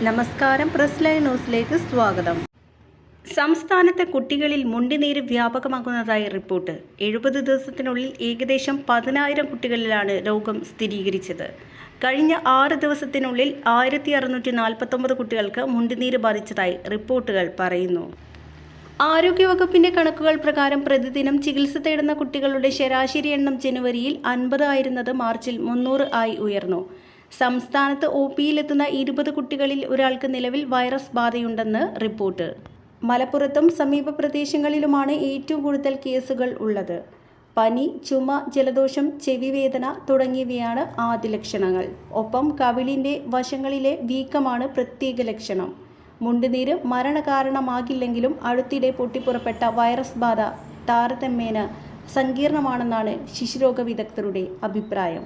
നമസ്കാരം. Press live ന്യൂസിലേക്ക് സ്വാഗതം. സംസ്ഥാനത്തെ കുട്ടികളിൽ മുണ്ടിനീര് വ്യാപകമാകുന്നതായി റിപ്പോർട്ട്. 70 ദിവസത്തിനുള്ളിൽ ഏകദേശം 10,000 കുട്ടികളിലാണ് രോഗം സ്ഥിരീകരിച്ചത്. കഴിഞ്ഞ 6 ദിവസത്തിനുള്ളിൽ 1649 കുട്ടികൾക്ക് മുണ്ടുനീര് ബാധിച്ചതായി റിപ്പോർട്ടുകൾ പറയുന്നു. ആരോഗ്യവകുപ്പിന്റെ കണക്കുകൾ പ്രകാരം പ്രതിദിനം ചികിത്സ തേടുന്ന കുട്ടികളുടെ ശരാശരി എണ്ണം ജനുവരിയിൽ 50 ആയിരുന്നത് മാർച്ചിൽ 300 ആയി ഉയർന്നു. സംസ്ഥാനത്ത് ഒപിയിലെത്തുന്ന 20 കുട്ടികളിൽ ഒരാൾക്ക് നിലവിൽ വൈറസ് ബാധയുണ്ടെന്ന് റിപ്പോർട്ട്. മലപ്പുറത്തും സമീപ പ്രദേശങ്ങളിലുമാണ് ഏറ്റവും കൂടുതൽ കേസുകൾ ഉള്ളത്. പനി, ചുമ, ജലദോഷം, ചെവിവേദന തുടങ്ങിയവയാണ് ആദ്യ ലക്ഷണങ്ങൾ. ഒപ്പം കവിളിൻ്റെ വശങ്ങളിലെ വീക്കമാണ് പ്രത്യേക ലക്ഷണം. മുണ്ടുനീര് മരണകാരണമാകില്ലെങ്കിലും അടുത്തിടെ പൊട്ടിപ്പുറപ്പെട്ട വൈറസ് ബാധ താരതമ്യേന സങ്കീർണമാണെന്നാണ് ശിശുരോഗ വിദഗ്ധരുടെ അഭിപ്രായം.